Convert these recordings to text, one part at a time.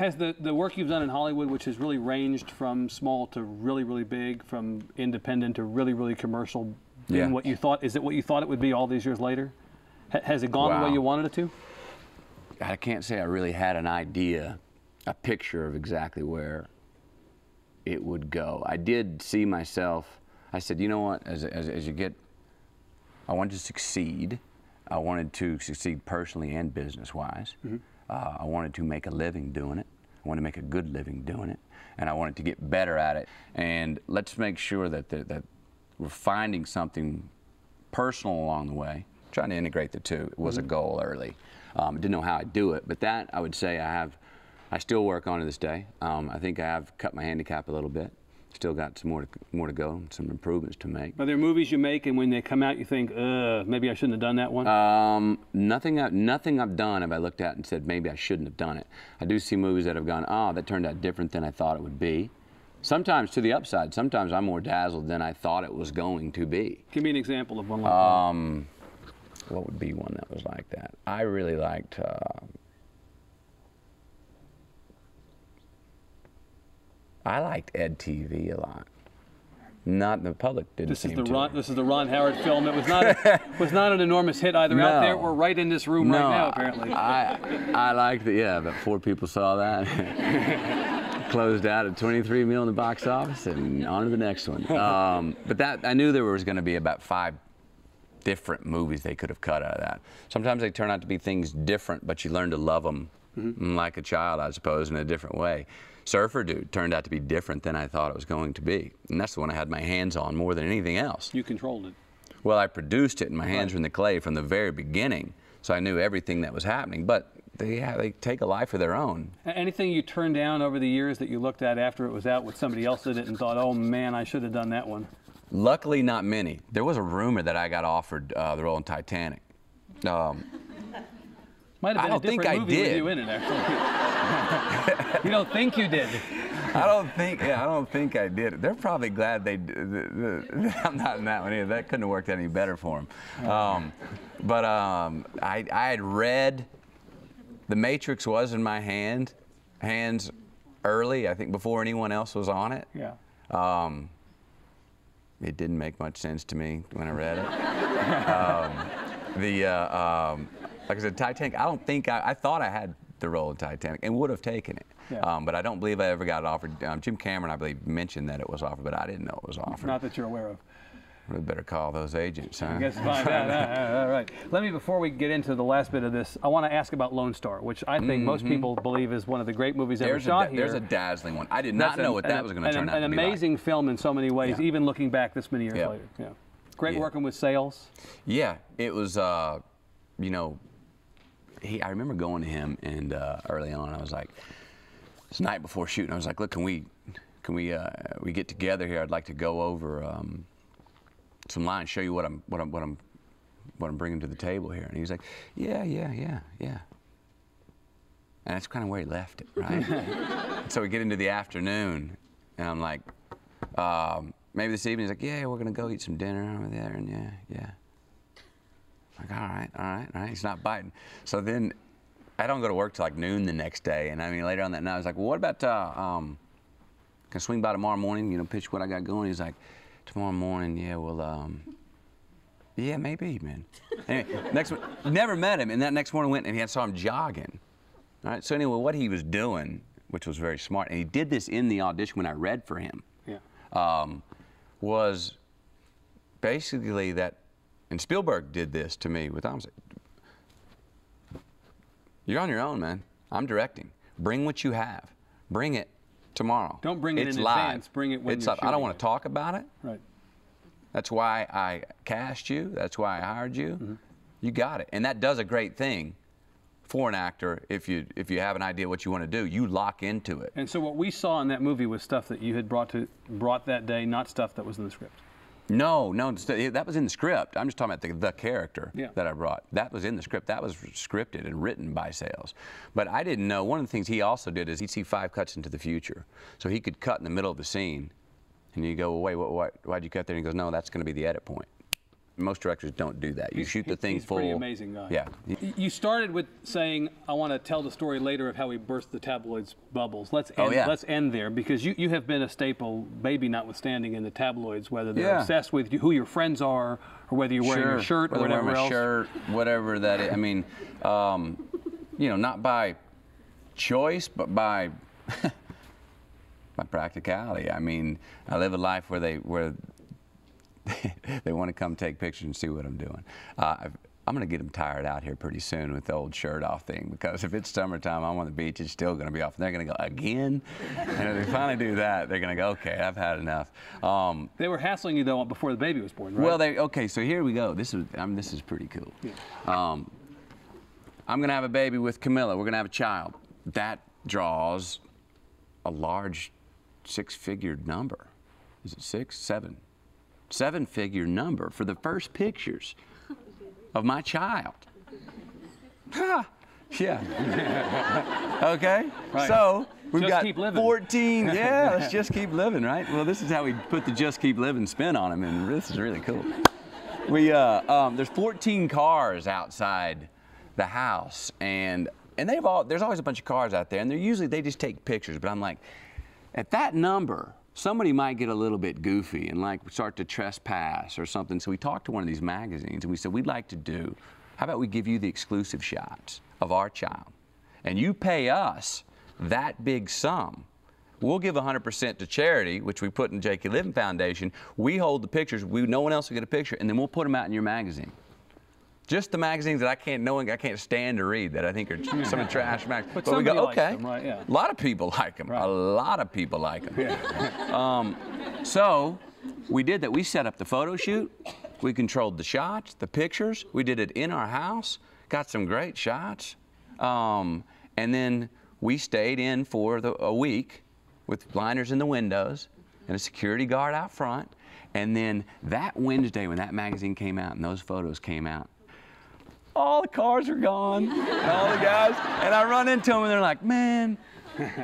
Has the work you've done in Hollywood, which has really ranged from small to really, really big, from independent to really, really commercial, been what you thought? Is it what you thought it would be all these years later? Has it gone the way you wanted it to? I can't say I really had an idea, a picture of exactly where it would go. I did see myself, I said, you know what, as you get, I wanted to succeed. I wanted to succeed personally and business-wise. I wanted to make a living doing it. I wanted to make a good living doing it. And I wanted to get better at it. And let's make sure that, that we're finding something personal along the way. Trying to integrate the two was a goal early. Didn't know how I'd do it, but that I would say I still work on to this day. I think I have cut my handicap a little bit. Still got some more to go, some improvements to make. Are there movies you make and when they come out you think, maybe I shouldn't have done that one? Nothing I've done have I looked at and said maybe I shouldn't have done it. I do see movies that have gone, oh, that turned out different than I thought it would be. Sometimes to the upside. Sometimes I'm more dazzled than I thought it was going to be. Give me an example of one like that. What would be one that was like that? I really liked, I liked Ed TV a lot. Not the public didn't seem to. This is the Ron Howard film. It was not an enormous hit either out there or right in this room right now apparently. I liked it. Yeah, about 4 people saw that. Closed out at 23 mil in the box office and on to the next one. But that I knew there was going to be about 5 different movies they could have cut out of that. Sometimes they turn out to be things different, but you learn to love them like a child, I suppose, in a different way. Surfer Dude turned out to be different than I thought it was going to be. And that's the one I had my hands on more than anything else. You controlled it. Well, I produced it and my hands were in the clay from the very beginning, so I knew everything that was happening. But they take a life of their own. Anything you turned down over the years that you looked at after it was out with somebody else did it and thought, oh man, I should have done that one? Luckily, not many. There was a rumor that I got offered the role in Titanic. Might have been a different movie with you in it, actually. You don't think you did? I don't think I did. They're probably glad I'm not in that one either. That couldn't have worked any better for them. I had read The Matrix was in my hands early, I think before anyone else was on it. Yeah. It didn't make much sense to me when I read it. Like I said, Titanic, I don't think, I thought I had the role in Titanic and would have taken it. Yeah. But I don't believe I ever got it offered. Jim Cameron, I believe, mentioned that it was offered, but I didn't know it was offered. Not that you're aware of. We better call those agents, huh? I guess find out. All right. Let me, before we get into the last bit of this, I want to ask about Lone Star, which I think most people believe is one of the great movies ever shot here. There's a dazzling one. I did not know what that was going to turn out to be an amazing film in so many ways, even looking back this many years later. Yeah. Great working with Sales. Yeah, it was, you know, I remember going to him and early on, I was like, this night before shooting, I was like, look, can we get together here? I'd like to go over some lines, show you what I'm bringing to the table here. And he was like, yeah. And that's kind of where he left it, right? So we get into the afternoon, and I'm like, maybe this evening. He's like, yeah, we're gonna go eat some dinner over there, and yeah. I'm like, all right. He's not biting. So then, I don't go to work till like noon the next day, and I mean later on that night, I was like, well, what about can I swing by tomorrow morning? You know, pitch what I got going. He's like, tomorrow morning, yeah, well, yeah, maybe, man. Anyway, never met him, and that next morning went and I saw him jogging. All right, so anyway, what he was doing, which was very smart, and he did this in the audition when I read for him, was basically that, and Spielberg did this to me with Tom. You're on your own, man. I'm directing. Bring what you have. Bring it tomorrow. Don't bring it in advance. Bring it when you're shooting. I don't want to talk about it. Right. That's why I cast you. That's why I hired you. You got it. And that does a great thing for an actor. If you have an idea what you want to do, you lock into it. And so what we saw in that movie was stuff that you had brought that day, not stuff that was in the script. No, that was in the script. I'm just talking about the character that I brought. That was in the script. That was scripted and written by Sales. But I didn't know, one of the things he also did is he'd see 5 cuts into the future. So he could cut in the middle of the scene, and you go, well, wait, why'd you cut there? And he goes, no, that's going to be the edit point. Most directors don't do that. You shoot the thing full. He's a pretty amazing guy. Yeah. You started with saying, I want to tell the story later of how he burst the tabloids' bubbles. Let's end, let's end there, because you have been a staple, baby notwithstanding, in the tabloids, whether they're obsessed with who your friends are, or whether you're wearing a shirt or whatever else. Shirt, whatever that is. I mean, you know, not by choice, but by by practicality. I mean, I live a life where they want to come take pictures and see what I'm doing. I'm going to get them tired out here pretty soon with the old shirt off thing, because if it's summertime, I'm on the beach, it's still going to be off. And they're going to go, again? And if they finally do that, they're going to go, okay, I've had enough. They were hassling you, though, before the baby was born, right? Well, okay, so here we go. This is pretty cool. Yeah. I'm going to have a baby with Camilla. We're going to have a child. That draws a large six-figure number. Is it six? Seven-figure number for the first pictures of my child. Yeah. Okay. Right. So we've got 14. Yeah, let's just keep living, right? Well, this is how we put the "just keep living" spin on them, and this is really cool. There's 14 cars outside the house, and there's always a bunch of cars out there, and they just take pictures. But I'm like, at that number, somebody might get a little bit goofy and like start to trespass or something. So we talked to one of these magazines and we said, how about we give you the exclusive shots of our child, and you pay us that big sum. We'll give 100% to charity, which we put in the J.K. Living Foundation. We hold the pictures. No one else will get a picture, and then we'll put them out in your magazine. Just the magazines that I can't stand to read, that I think are some of the trash magazines. But we go, okay. Them, right? Yeah. A lot of people like them. Right. A lot of people like them. Yeah. So we did that. We set up the photo shoot. We controlled the shots, the pictures. We did it in our house. Got some great shots. And then we stayed in for a week with blinders in the windows and a security guard out front. And then that Wednesday, when that magazine came out and those photos came out, all the cars are gone, and all the guys, and I run into them and they're like, man,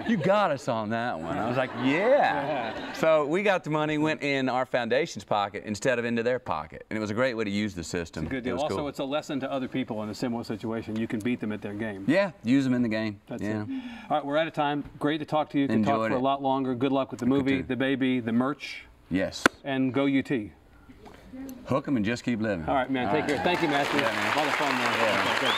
you got us on that one. I was like, yeah. So we got the money, went in our foundation's pocket instead of into their pocket, and it was a great way to use the system. It's a good deal. Also, cool. It's a lesson to other people in a similar situation. You can beat them at their game. Yeah, use them in the game. That's it. All right, we're out of time. Great to talk to you. Can talk for a lot longer. Good luck with the movie, the baby, the merch. Yes. And go UT. Hook them and just keep living. All right, man. Take care. Thank you, Matthew. Yeah, man. A lot of fun, man. Yeah. Okay, good.